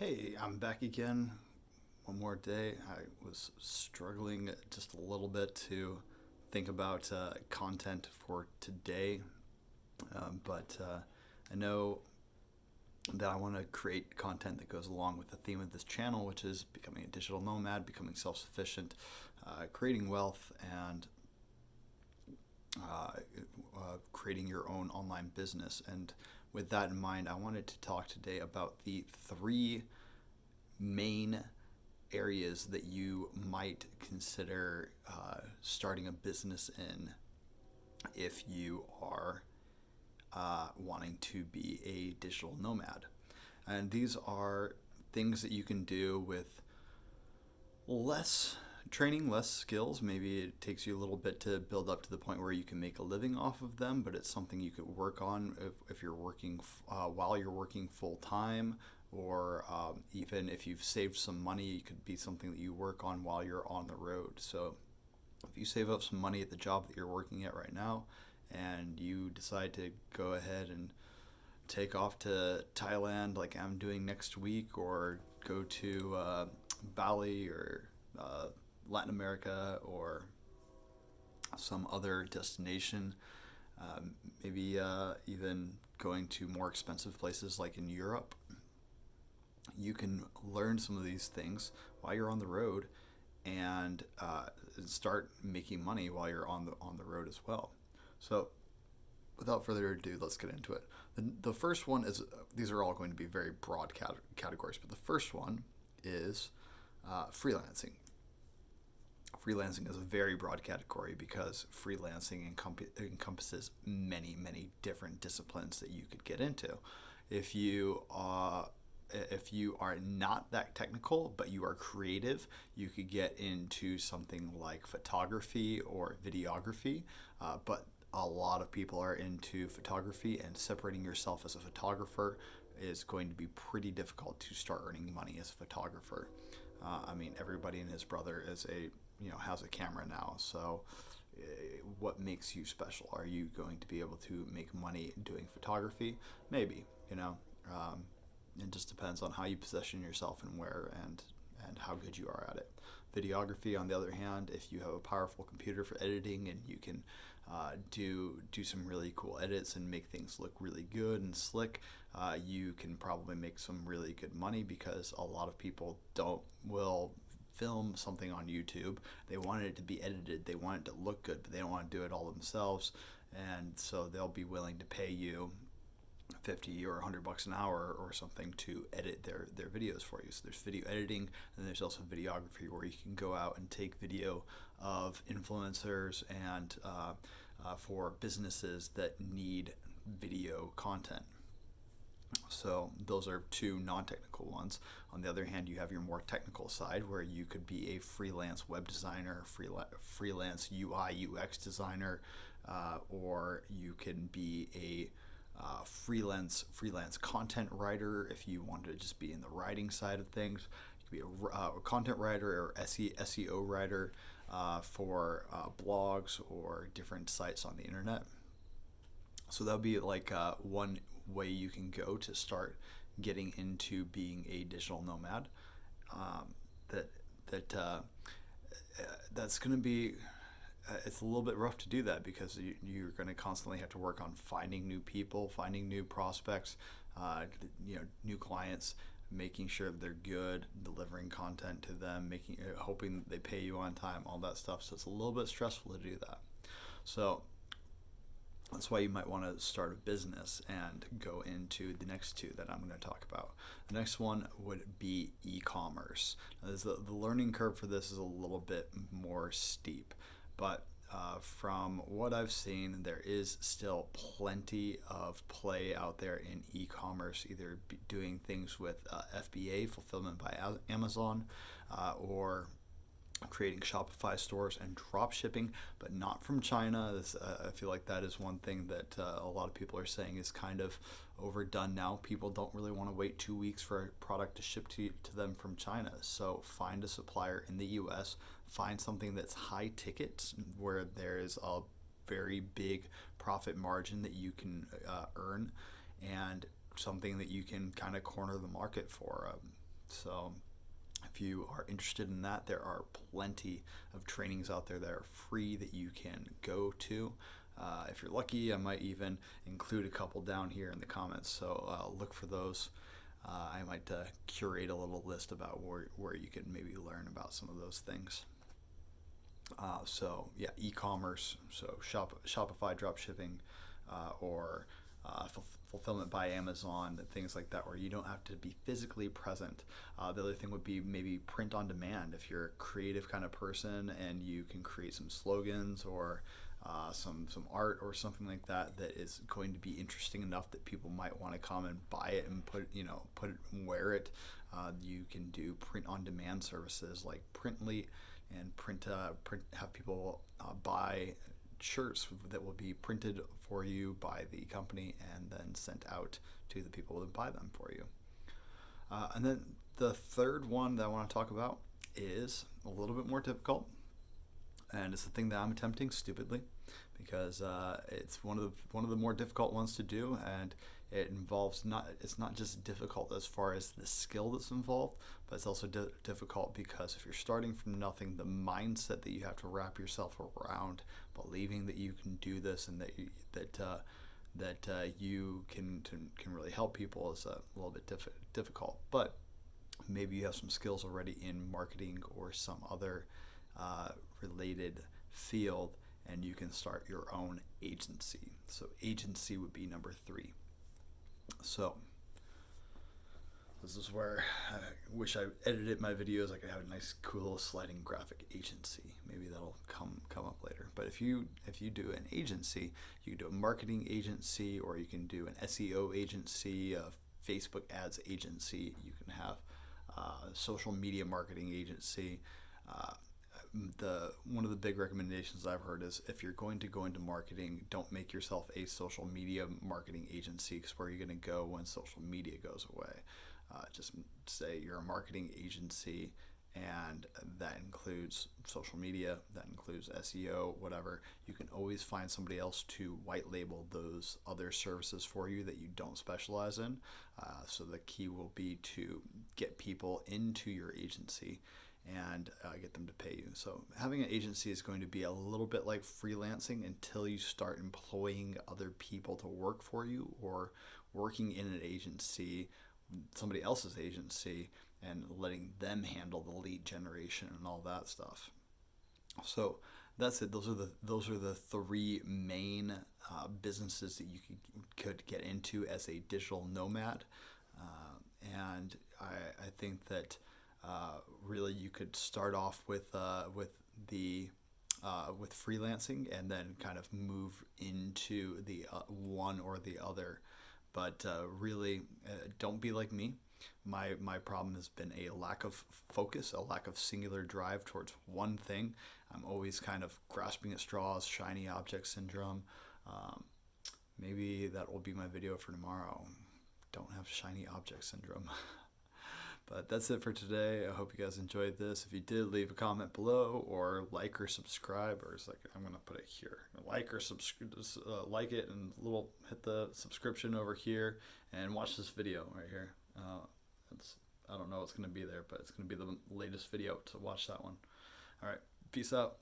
Hey, I'm back again. One more day. I was struggling just a little bit to think about content for today, but I know that I want to create content that goes along with the theme of this channel, which is becoming a digital nomad, becoming self sufficient, creating wealth, and uh, creating your own online business. And with that in mind, I wanted to talk today about the three main areas that you might consider starting a business in if you are wanting to be a digital nomad. And these are things that you can do with less training, less skills. Maybe it takes you a little bit to build up to the point where you can make a living off of them, but it's something you could work on if you're working while you're working full time, or even if you've saved some money, it could be something that you work on while you're on the road. So if you save up some money at the job that you're working at right now and you decide to go ahead and take off to Thailand like I'm doing next week, or go to Bali, or uh, Latin America, or some other destination, maybe even going to more expensive places like in Europe, you can learn some of these things while you're on the road, and start making money while you're on the road as well. So without further ado, let's get into it. The first one is, these are all going to be very broad categories, but the first one is freelancing. Freelancing is a very broad category because freelancing encompasses many, many different disciplines that you could get into. If you if you are not that technical but you are creative, you could get into something like photography or videography. But a lot of people are into photography, and separating yourself as a photographer is going to be pretty difficult to start earning money as a photographer. I mean, everybody and his brother is has a camera now. So, what makes you special? Are you going to be able to make money doing photography? Maybe. It just depends on how you position yourself and where and how good you are at it. Videography, on the other hand, if you have a powerful computer for editing and you can do some really cool edits and make things look really good and slick, you can probably make some really good money, because a lot of people don't will film something on YouTube. They want it to be edited, they want it to look good, but they don't want to do it all themselves, and so they'll be willing to pay you 50 or $100 an hour or something to edit their videos for you. So there's video editing, and there's also videography, where you can go out and take video of influencers and for businesses that need video content. So those are two non-technical ones. On the other hand, you have your more technical side, where you could be a freelance web designer, freelance UI UX designer, or you can be a freelance content writer if you want to just be in the writing side of things. You could be a content writer or SEO writer for blogs or different sites on the internet. So that would be like one way you can go to start getting into being a digital nomad. That that That's going to be it's a little bit rough to do that, because you're going to constantly have to work on finding new people, finding new prospects, new clients, making sure that they're good, delivering content to them, hoping that they pay you on time, all that stuff. So it's a little bit stressful to do that. So that's why you might want to start a business and go into the next two that I'm going to talk about. The next one would be e-commerce. Now, the learning curve for this is a little bit more steep, but from what I've seen, there is still plenty of play out there in e-commerce, either doing things with FBA, fulfillment by Amazon, or creating Shopify stores and drop shipping, but not from China. I feel like that is one thing that a lot of people are saying is kind of overdone now. People don't really want to wait 2 weeks for a product to ship to them from China. So find a supplier in the US, find something that's high ticket, where there is a very big profit margin that you can earn, and something that you can kind of corner the market for. So if you are interested in that, there are plenty of trainings out there that are free that you can go to. If you're lucky, I might even include a couple down here in the comments, so look for those. I might curate a little list about where you can maybe learn about some of those things. So yeah, e-commerce, so Shopify dropshipping, or fulfillment by Amazon, and things like that, where you don't have to be physically present. The other thing would be maybe print on demand. If you're a creative kind of person and you can create some slogans or some art or something like that that is going to be interesting enough that people might want to come and buy it and put it and wear it. You can do print on demand services like Printly, and have people buy shirts that will be printed for you by the company and then sent out to the people that buy them for you. And then the third one that I want to talk about is a little bit more difficult, and it's the thing that I'm attempting stupidly because it's one of the more difficult ones to do, and it involves it's not just difficult as far as the skill that's involved, but it's also difficult because if you're starting from nothing, the mindset that you have to wrap yourself around, believing that you can do this and that you can really help people is a little bit difficult. But maybe you have some skills already in marketing or some other related field, and you can start your own agency. So agency would be number 3. So this is where I wish I edited my videos. I could have a nice, cool little sliding graphic agency. Maybe that'll come up later. But if you do an agency, you can do a marketing agency, or you can do an SEO agency, a Facebook ads agency. You can have a social media marketing agency. One of the big recommendations I've heard is if you're going to go into marketing, don't make yourself a social media marketing agency, because where are you going to go when social media goes away? Just say you're a marketing agency, and that includes social media, that includes SEO, whatever. You can always find somebody else to white label those other services for you that you don't specialize in. So the key will be to get people into your agency and get them to pay you. So having an agency is going to be a little bit like freelancing until you start employing other people to work for you, or working in an agency, somebody else's agency, and letting them handle the lead generation and all that stuff. So that's it. Those are the 3 main businesses that you could get into as a digital nomad, and I think that really you could start off with freelancing and then kind of move into the one or the other. But really, don't be like me. My problem has been a lack of focus, a lack of singular drive towards one thing. I'm always kind of grasping at straws, shiny object syndrome. Maybe that will be my video for tomorrow. Don't have shiny object syndrome. But that's it for today. I hope you guys enjoyed this. If you did, leave a comment below, or like or subscribe, or it's like, I'm gonna put it here. Like or subscribe, like it, and hit the subscription over here, and watch this video right here. I don't know what's gonna be there, but it's gonna be the latest video, so watch that one. All right, peace out.